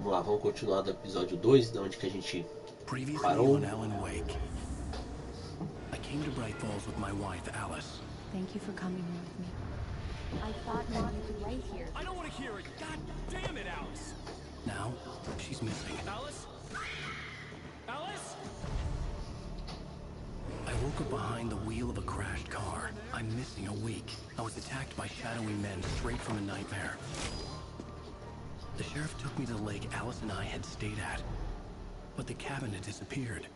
Vamos lá, vamos continuar do episódio 2, de onde que a gente parou. On Alan Wake. I came to Bright Falls with my wife, Alice. Thank you for coming here with me. I thought maybe you could wait here. I don't want to hear it. God damn it, Alice. Now, she's missing. Alice? Alice? I woke up behind the wheel of a crashed car. I'm missing a week. I was attacked by shadowy men straight from a nightmare. The sheriff took me to the lake Alice and I had stayed at. But the cabin had disappeared.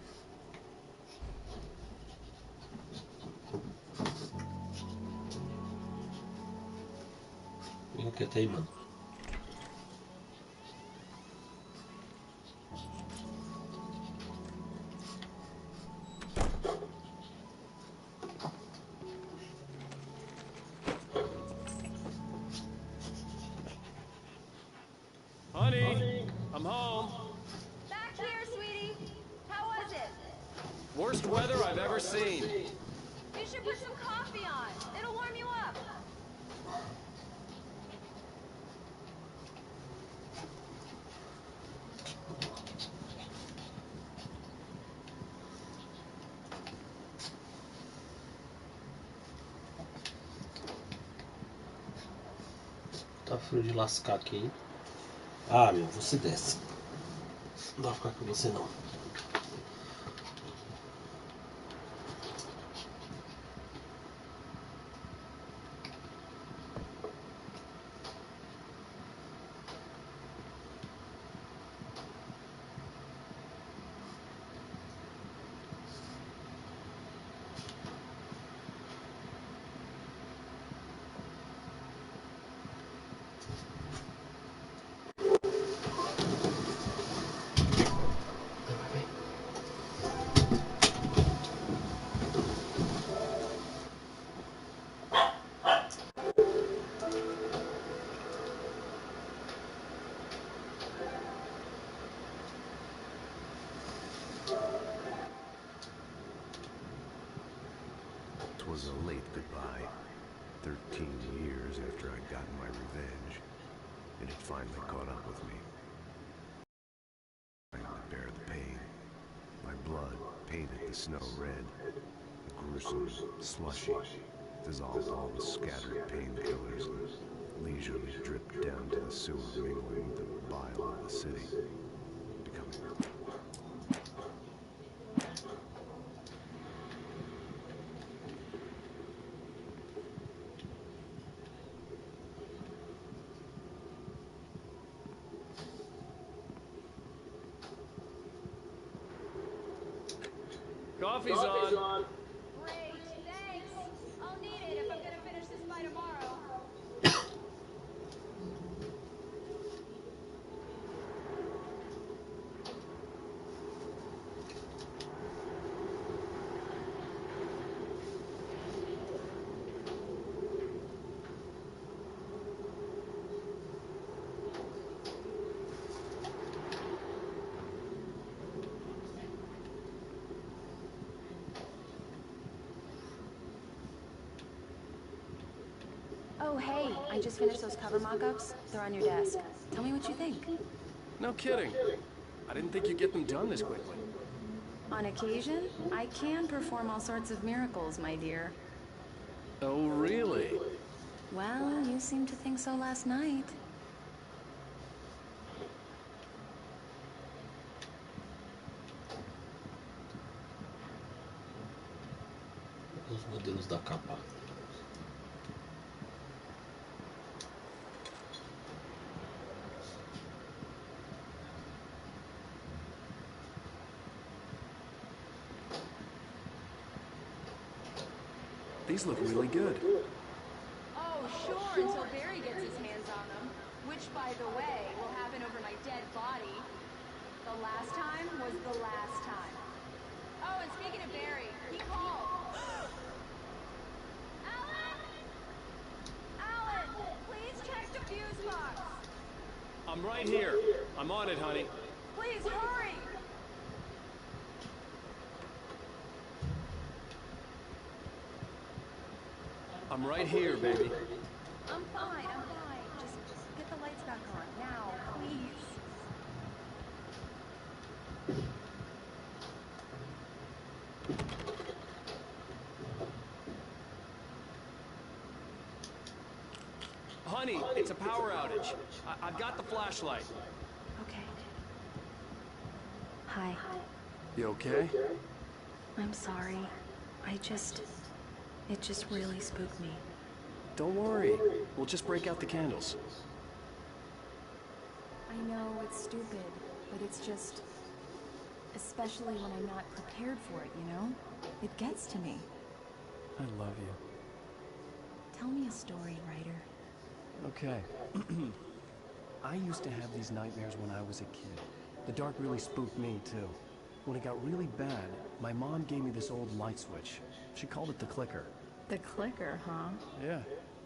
Fica quieto aí, mano. Honey, I'm home. Back here, sweetie. How was it? Worst weather I've ever seen. You should put some coffee on. It'll warm you up. Tá frio de lascar aqui, hein? Ah, meu, você desce. Não dá pra ficar com você, não. Was a late goodbye. 13 years after I'd gotten my revenge, it had finally caught up with me. Trying to bear the pain. My blood painted the snow red. The gruesome, slushy, dissolved all the scattered painkillers and leisurely dripped down to the sewer, mingling with the bile of the city. Becoming Coffee's on. Great, thanks. I'll need it if I'm gonna finish this by tomorrow. Oh, hey, I just finished those cover mock-ups. They're on your desk. Tell me what you think. No kidding. I didn't think you'd get them done this quickly. On occasion, I can perform all sorts of miracles, my dear. Oh, really? Well, you seemed to think so last night. Os modelos da capa. These look really good. Oh, sure, until Barry gets his hands on them. Which, by the way, will happen over my dead body. The last time was the last time. Oh, and speaking of Barry, he called. Alan! Alan! Please check the fuse box! I'm right here. I'm on it, honey. Please, hurry! I'm right here, baby. I'm fine. Just get the lights back on. Now, please. it's a power outage. I've got the flashlight. Okay. Hi. You okay? I'm sorry. It just really spooked me. Don't worry. We'll just break out the candles. I know it's stupid, but it's just... Especially when I'm not prepared for it, you know? It gets to me. I love you. Tell me a story, writer. Okay. I used to have these nightmares when I was a kid. The dark really spooked me, too. When it got really bad, my mom gave me this old light switch. She called it the clicker. The clicker, huh? Yeah.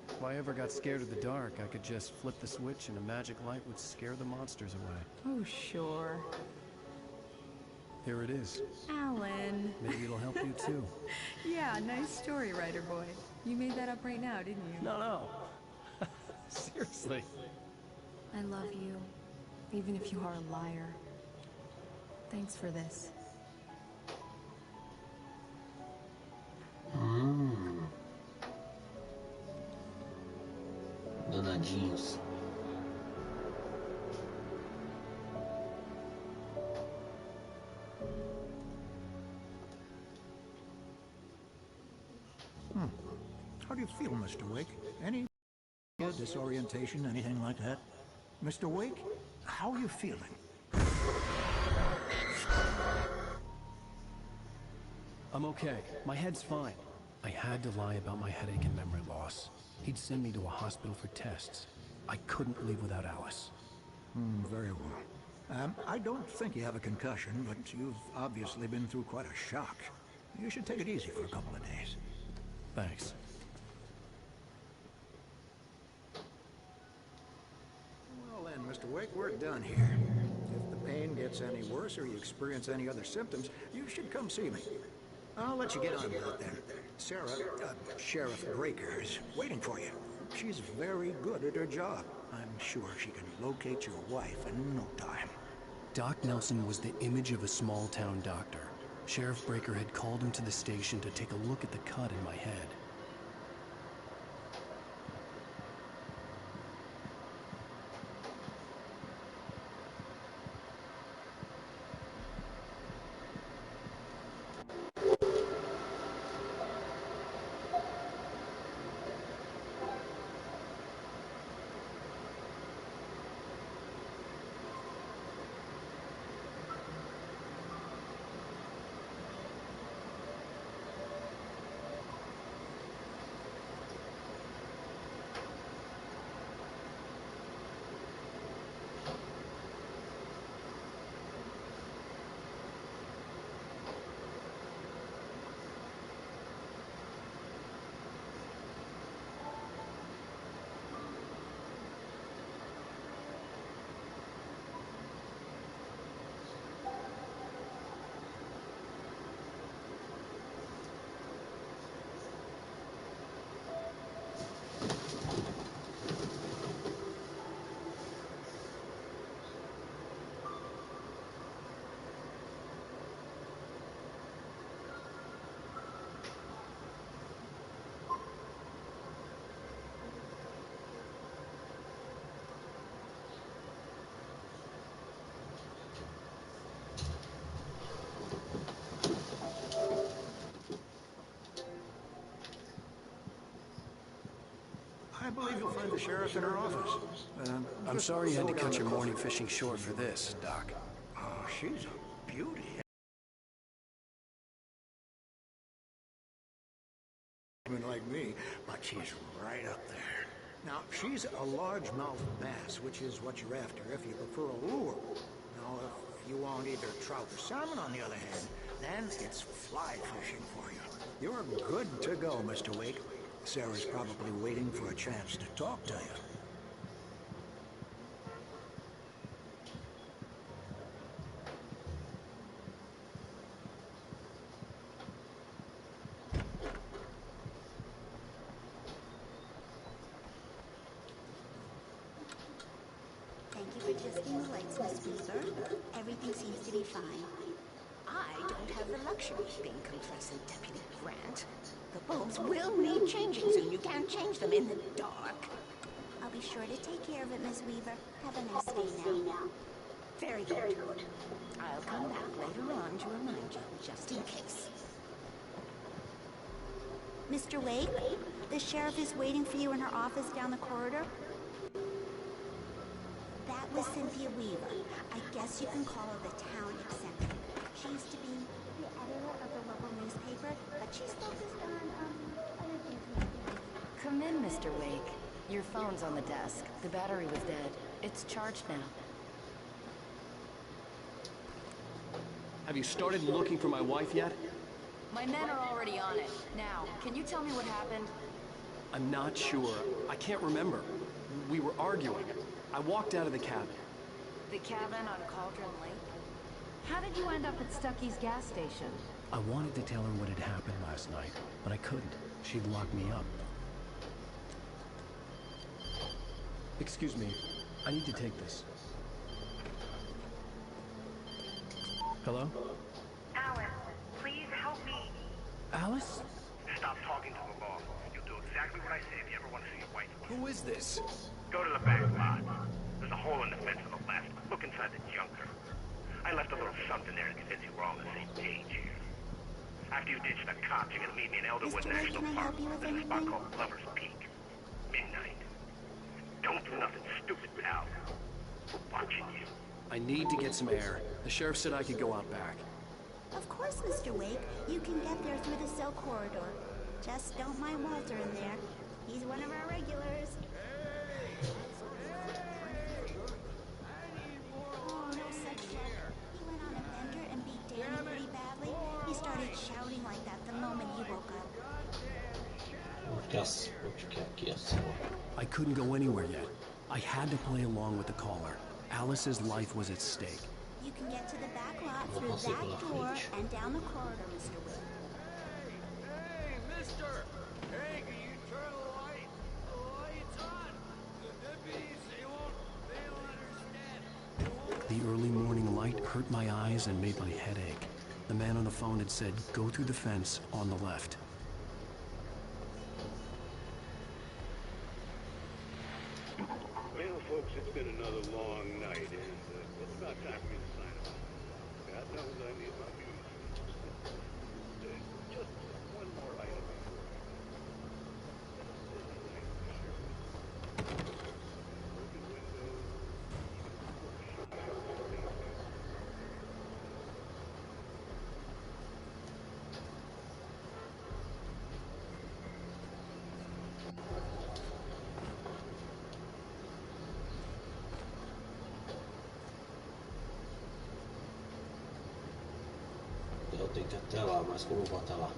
If I ever got scared of the dark, I could just flip the switch and a magic light would scare the monsters away. Oh, sure. Here it is. Alan. Maybe it'll help you, too. Yeah, nice story, writer boy. You made that up right now, didn't you? No. Seriously. I love you, even if you are a liar. Thanks for this. Danadinhos. How do you feel, Mr. Wake? Any disorientation, anything like that? Mr. Wake, how are you feeling? I'm okay. My head's fine. I had to lie about my headache and memory loss. He'd send me to a hospital for tests. I couldn't leave without Alice. Very well. I don't think you have a concussion, but you've obviously been through quite a shock. You should take it easy for a couple of days. Thanks. Well then, Mr. Wake, we're done here. If the pain gets any worse or you experience any other symptoms, you should come see me. I'll let you get on with it then. Sarah, Sheriff Breaker, is waiting for you. She's very good at her job. I'm sure she can locate your wife in no time. Doc Nelson was the image of a small-town doctor. Sheriff Breaker had called him to the station to take a look at the cut in my head. I believe you'll find the sheriff in her office. I'm sorry you had to cut your morning fishing short for this, Doc. Oh, she's a beauty. Like me, but she's right up there. Now, she's a largemouth bass, which is what you're after if you prefer a lure. Now, if you want either trout or salmon, on the other hand, then it's fly fishing for you. You're good to go, Mr. Wake. Sarah's probably waiting for a chance to talk to you. Thank you for testing the lights, Miss Weaver. Everything seems to be fine. I don't have the luxury of being complacent, Deputy Grant. The bulbs will need changing soon. You can't change them in the dark. Of be sure to take care of it, Miss Weaver. Have a nice day now. Very good. I'll come back later on to remind you, just in case. Mr. Wake, the sheriff is waiting for you in her office down the corridor. That was Cynthia Weaver. I guess you can call her the town eccentric. She used to be the editor of the local newspaper, but she's focused on, other things. Come in, Mr. Wake. Your phone's on the desk. The battery was dead. It's charged now. Have you started looking for my wife yet? My men are already on it. Now, can you tell me what happened? I'm not sure. I can't remember. We were arguing. I walked out of the cabin. The cabin on Cauldron Lake? How did you end up at Stucky's gas station? I wanted to tell her what had happened last night, but I couldn't. She'd locked me up. Excuse me. I need to take this. Hello? Alice, please help me. Alice? Stop talking to the law. You'll do exactly what I say if you ever want to see your wife. Who is this? Go to the back lot. There's a hole in the fence on the left. Look inside the junker. I left a little something there to convince you we're all on the same page here. After you ditch the cops, you're gonna meet me in Elderwood Mr. Wake, National can I Park. help you with There's a spot anything? called Lover's Peak. Midnight. Don't do nothing stupid, pal. We're watching you. I need to get some air. The sheriff said I could go out back. Of course, Mr. Wake. You can get there through the cell corridor. Just don't mind Walter in there. He's one of our regulars. Oh, no such luck. He went on a bender and beat Danny pretty badly. He started shouting like that the moment he woke up. I couldn't go anywhere yet. I had to play along with the caller. Alice's life was at stake. You can get to the back lot through that door and down the corridor, Mr. Wake. Hey, mister! Hey, can you turn the light? The light's on! The deputies, they don't understand. The early morning light hurt my eyes and made my head ache. The man on the phone had said, go through the fence on the left. Well, folks, it's been another long night, and it's about time for me to sign off. God knows I need my music. Just one more item. Broken windows, Eu tenho que ir até lá, mas como eu vou até lá?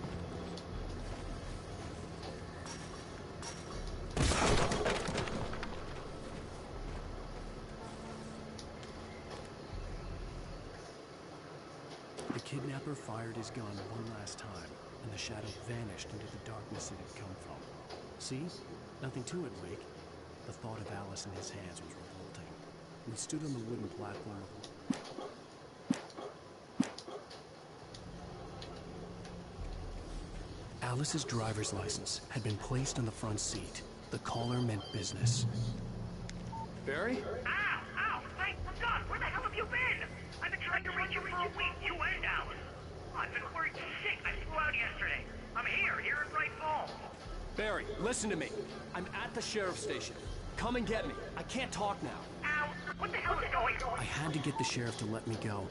The kidnapper fired his gun one last time, and the shadow vanished into the darkness it had come from. See? Nothing to it, Wake. The thought of Alice in his hands was revolting. We stood on the wooden platform. Alice's driver's license had been placed on the front seat. The caller meant business. Barry? Ow! Ow! Thank God! Where the hell have you been? I've been trying to reach you for a week. You and Alice. I've been worried sick. I flew out yesterday. I'm here in Bright Falls. Barry, listen to me. I'm at the sheriff's station. Come and get me. I can't talk now. Ow! What the hell is going on? I had to get the sheriff to let me go.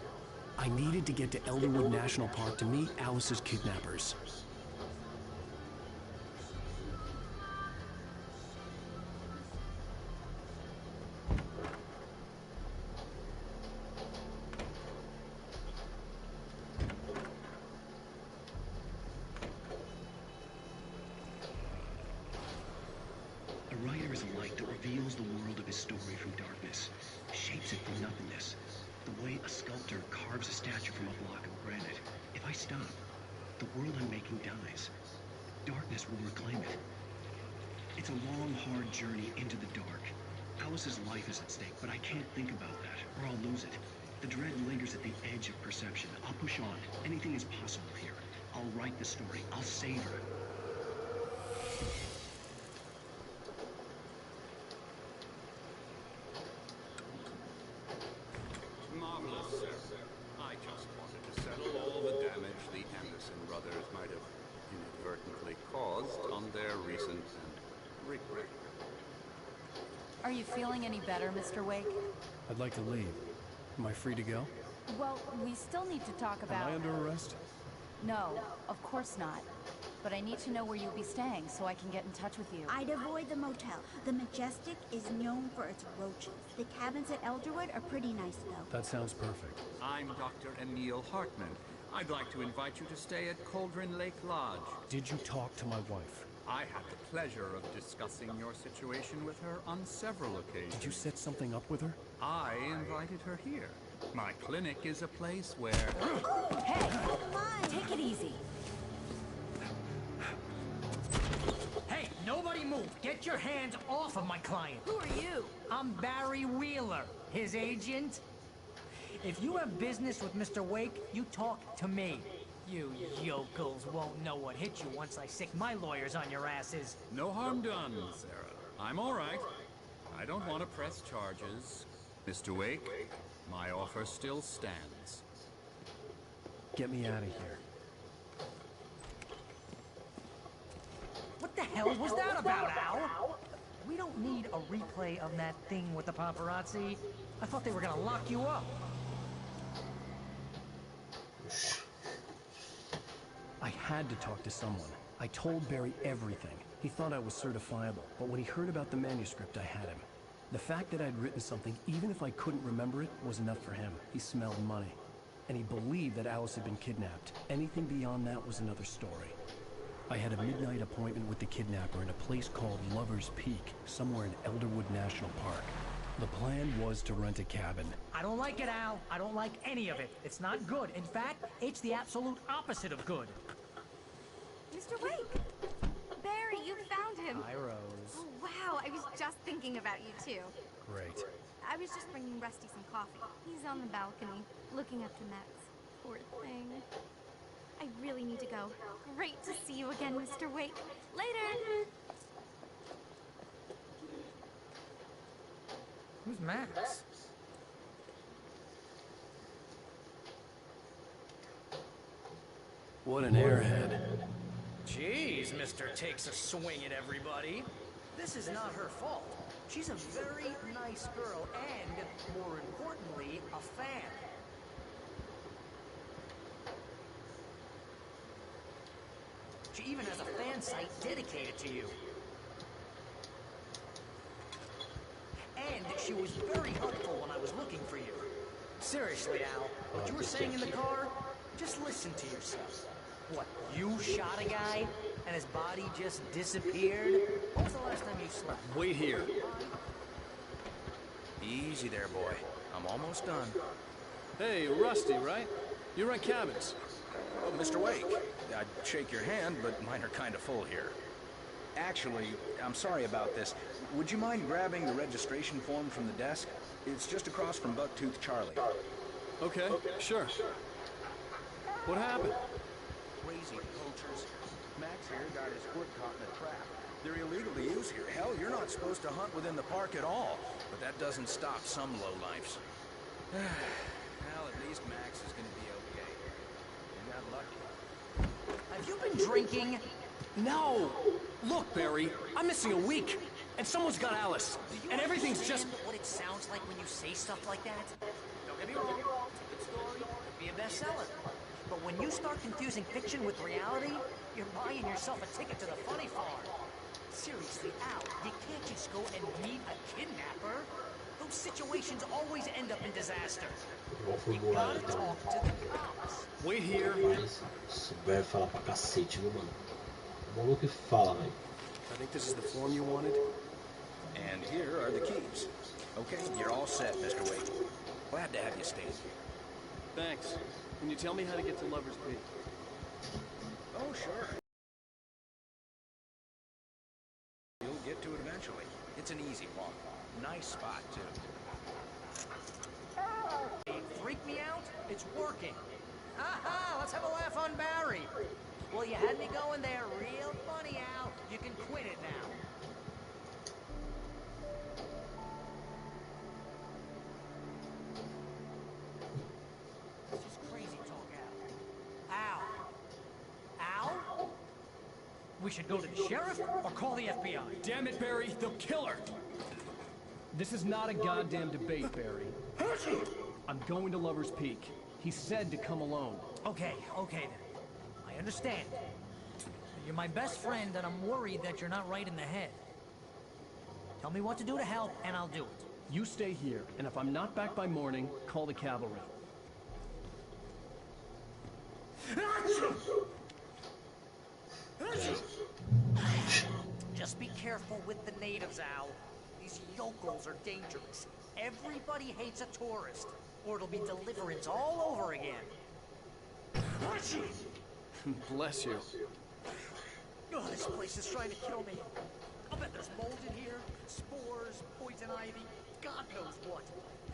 I needed to get to Elderwood National Park to meet Alice's kidnappers. A writer is a light that reveals the world of his story from darkness, shapes it from nothingness. The way a sculptor carves a statue from a block of granite. If I stop, the world I'm making dies. Darkness will reclaim it. It's a long, hard journey into the dark. Alice's life is at stake, but I can't think about that, or I'll lose it. The dread lingers at the edge of perception. I'll push on. Anything is possible here. I'll write the story. I'll save her. sir. I just wanted to settle all the damage the Anderson brothers might have inadvertently caused on their recent and regrettable. Are you feeling any better, Mr. Wake? I'd like to leave. Am I free to go? Well, we still need to talk about... Am I under arrest? No, of course not. But I need to know where you'll be staying so I can get in touch with you. I'd avoid the motel. The Majestic is known for its roaches. The cabins at Elderwood are pretty nice, though. That sounds perfect. I'm Dr. Emil Hartman. I'd like to invite you to stay at Cauldron Lake Lodge. Did you talk to my wife? I had the pleasure of discussing your situation with her on several occasions. Did you set something up with her? I invited her here. My clinic is a place where... Hey, take it easy. Hey, nobody move! Get your hands off of my client! Who are you? I'm Barry Wheeler, his agent. If you have business with Mr. Wake, you talk to me. You yokels won't know what hit you once I sick my lawyers on your asses. No harm done, Sarah. I'm all right. I don't want to press charges. Mr. Wake, my offer still stands. Get me out of here. What the hell was that about, Al? We don't need a replay of that thing with the paparazzi. I thought they were gonna lock you up. I had to talk to someone. I told Barry everything. He thought I was certifiable, but when he heard about the manuscript, I had him. The fact that I'd written something, even if I couldn't remember it, was enough for him. He smelled money. And he believed that Alice had been kidnapped. Anything beyond that was another story. I had a midnight appointment with the kidnapper in a place called Lover's Peak, somewhere in Elderwood National Park. The plan was to rent a cabin. I don't like it, Al. I don't like any of it. It's not good. In fact, it's the absolute opposite of good. Mr. Wake! Barry, you found him! Hi, Rose. Oh, wow, I was just thinking about you, too. Great. I was just bringing Rusty some coffee. He's on the balcony, looking up to Max. Poor thing. I really need to go. Great to see you again, Mr. Wake. Later! Who's Max? What an airhead. Jeez, Mr. Takes a swing at everybody. This is not her fault. She's a very nice girl and, more importantly, a fan. She even has a fan site dedicated to you. And she was very helpful when I was looking for you. Seriously, Al, what you were saying in the car, just listen to yourself. What, you shot a guy and his body just disappeared? When was the last time you slept? Wait here. Easy there, boy. I'm almost done. Hey, Rusty, right? You rent cabins. Oh, Mr. Wake. I'd shake your hand, but mine are kind of full here. Actually, I'm sorry about this. Would you mind grabbing the registration form from the desk? It's just across from Bucktooth Charlie. Okay, sure. What happened? Crazy poachers. Max here got his foot caught in a trap. They're illegal to use here. Hell, you're not supposed to hunt within the park at all. But that doesn't stop some lowlifes. Well, at least Max is going to be okay. You got lucky. Have you been drinking? No! Look, Barry, I'm missing a week, and someone's got Alice, and everything's just... what it sounds like when you say stuff like that? Don't get me wrong, it's a good story, could be a bestseller. But when you start confusing fiction with reality, you're buying yourself a ticket to the funny farm. Seriously, Al, you can't just go and meet a kidnapper. Those situations always end up in disaster. You gotta talk to the cops. Wait here. Esse velho fala pra cacete, viu, mano? O maluco que fala, velho. I think this is the form you wanted. And here are the keys. Okay, you're all set, Mr. Wake. Glad to have you stay here. Thanks. Can you tell me how to get to Lover's Peak? Oh, sure. You'll get to it eventually. It's an easy walk. Nice spot, too. Freak me out? It's working. Ha-ha! Let's have a laugh on Barry. Well, you had me going there real funny, Al. You can quit it now. We should go to the sheriff or call the FBI. Damn it, Barry, they'll kill her! This is not a goddamn debate, Barry. I'm going to Lover's Peak. He said to come alone. Okay then. I understand. You're my best friend, and I'm worried that you're not right in the head. Tell me what to do to help, and I'll do it. You stay here, and if I'm not back by morning, call the cavalry. Just be careful with the natives, Al. These yokels are dangerous. Everybody hates a tourist, or it'll be deliverance all over again. Bless you. Oh, this place is trying to kill me. I'll bet there's mold in here, spores, poison ivy, God knows what.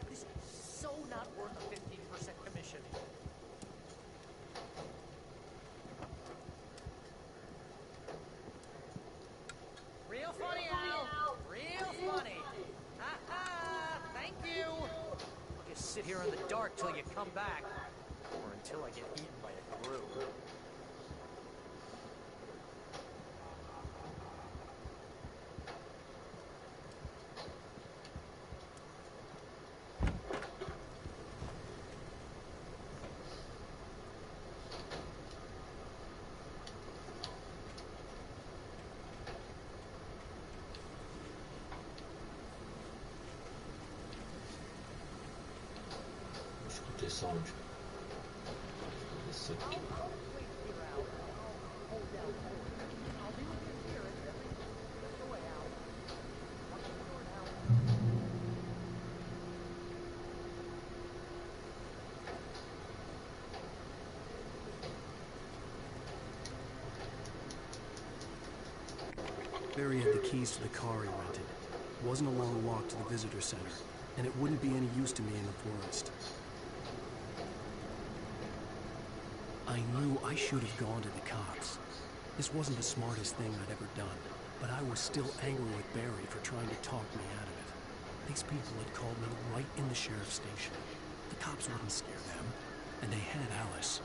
This is so not worth a 15% commission. Real funny, Al. Real funny. Ha-ha! Thank you. I'll just sit here in the dark till you come back. Or until I get eaten by a crew. Escutei som de... Isso aqui. Barry had the keys to the car he rented. It wasn't a long walk to the visitor center, and it wouldn't be any use to me in the forest. I knew I should have gone to the cops. This wasn't the smartest thing I'd ever done, but I was still angry with Barry for trying to talk me out of it. These people had called me right in the sheriff's station. The cops wouldn't scare them, and they had Alice.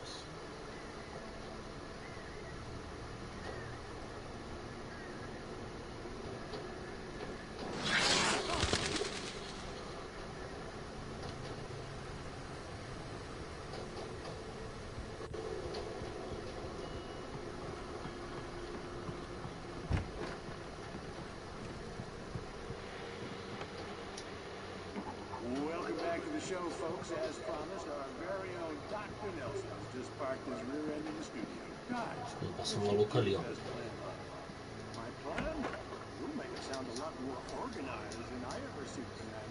Welcome back to the show, folks. As promised, our very own Dr. Nelson has just parked his rear end in the studio. Guys, Passou um maluco ali, ó. my plan? You'll make it sound a lot more organized than I ever see, man.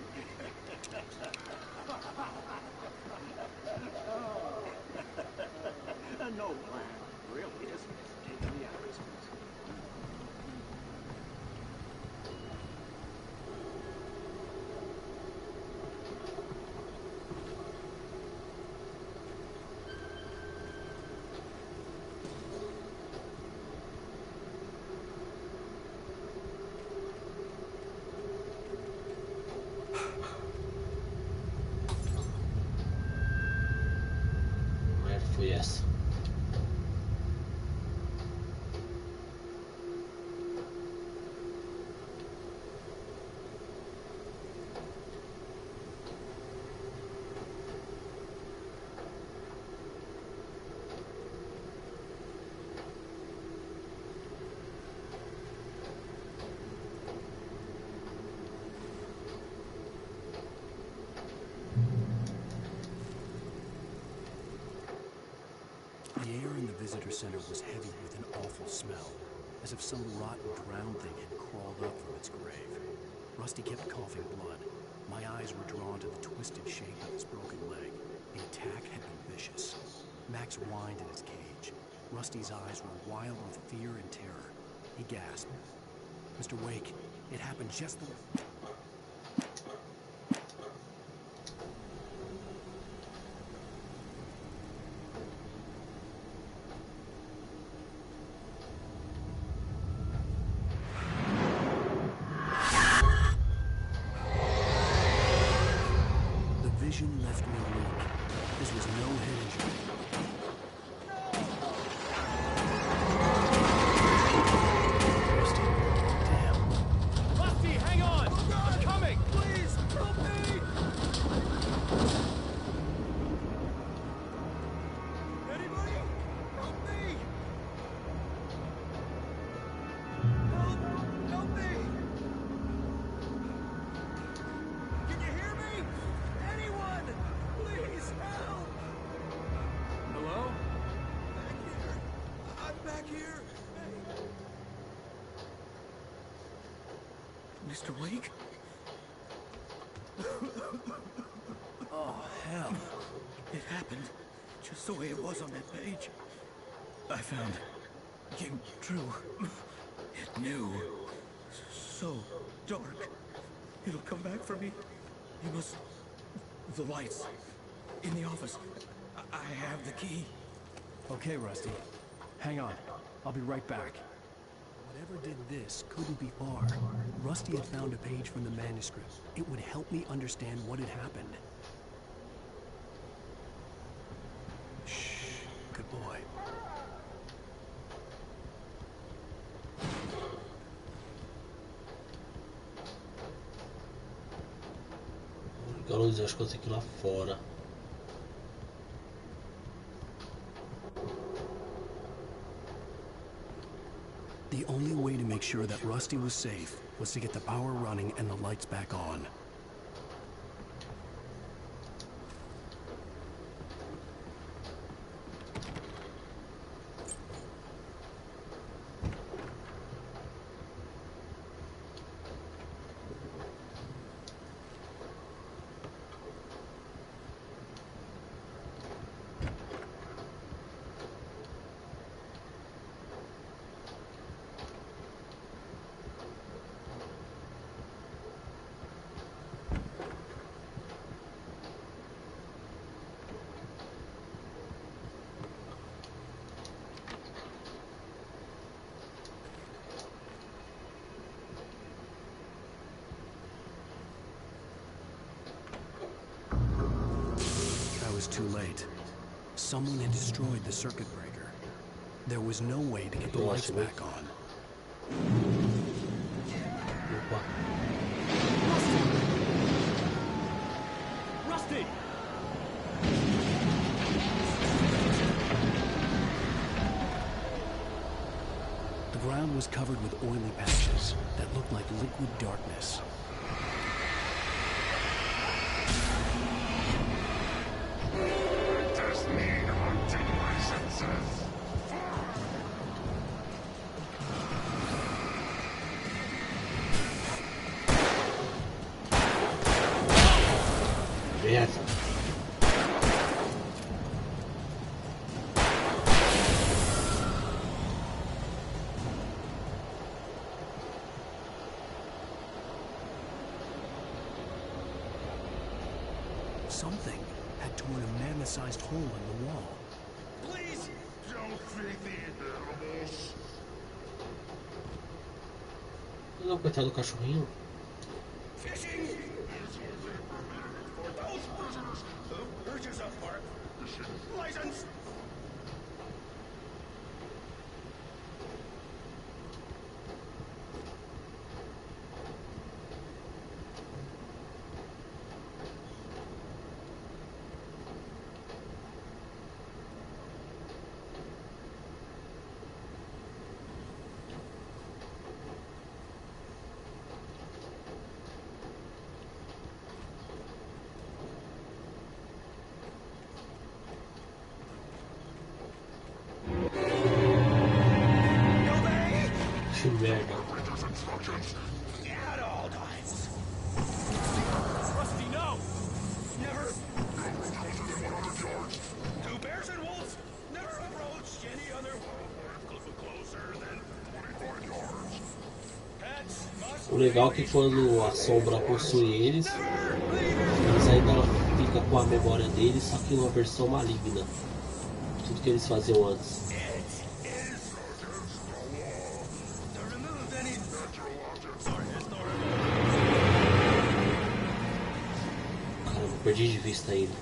No plan, really, isn't it? Taking the hours. Foi essa. The air in the visitor center was heavy with an awful smell, as if some rotten drowned thing had crawled up from its grave. Rusty kept coughing blood. My eyes were drawn to the twisted shape of his broken leg. The attack had been vicious. Max whined in his cage. Rusty's eyes were wild with fear and terror. He gasped. Mr. Wake, it happened just the... vision left me weak. This was no head injury. Mr. Wake? Oh, hell. It happened just the way it was on that page. I found it came true. It knew. So dark. It'll come back for me. You must... The lights. In the office. I have the key. Okay, Rusty. Hang on. I'll be right back. Whatever did this couldn't be far. Rusty had found a page from the manuscript. It would help me understand what had happened. Shh. Good boy. Ligar a luz, acho que eu tenho que ir lá fora. The only way to make sure that Rusty was safe was to get the power running and the lights back on. Too late. Someone had destroyed the circuit breaker. There was no way to get the lights back on. Rusty! The ground was covered with oily patches that looked like liquid darkness. Something had torn a mammoth-sized hole in the wall. Please don't feed the animals. Não, coitado do cachorrinho. Fishing for those prisoners who purchase a park license. Que merda. At all times. Rusty, no! Never. 1,100 yards. Two bears and wolves never approached any other closer than 25 yards. Pets must. O legal é que quando a sombra possui eles ainda fica com a memória deles, só que uma versão maligna. Tudo que eles faziam antes. Perdi de vista ele.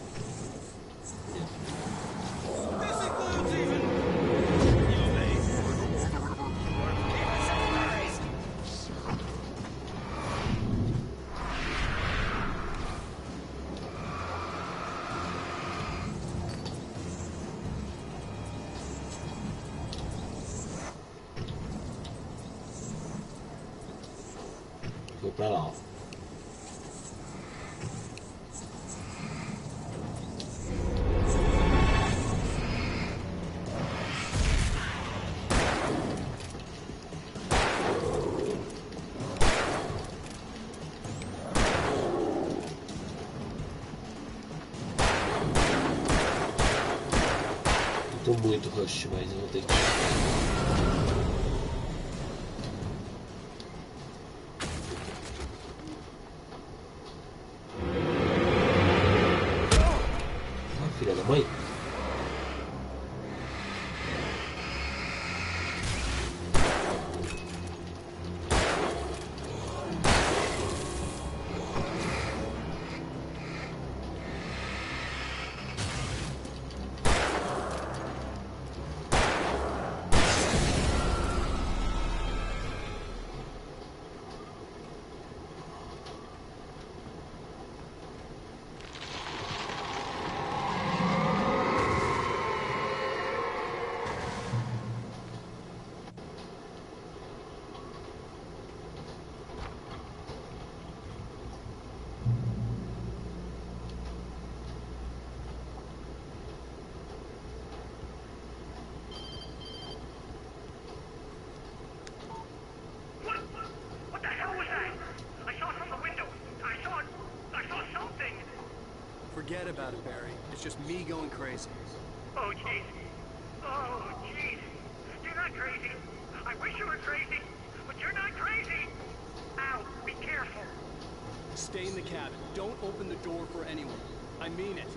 Vou pra lá, ó. Tô muito rush, mas eu vou ter que... Ah, filha da mãe. What the hell was that? I saw it from the window. I saw something. Forget about it, Barry. It's just me going crazy. Oh, jeez. Oh, jeez. You're not crazy. I wish you were crazy, but you're not crazy. Ow, be careful. Stay in the cabin. Don't open the door for anyone. I mean it.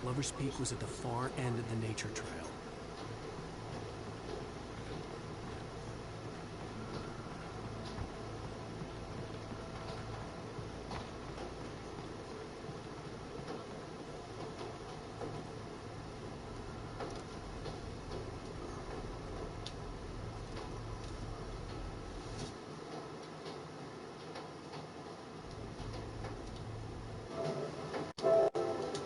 Lover's Peak was at the far end of the nature trail.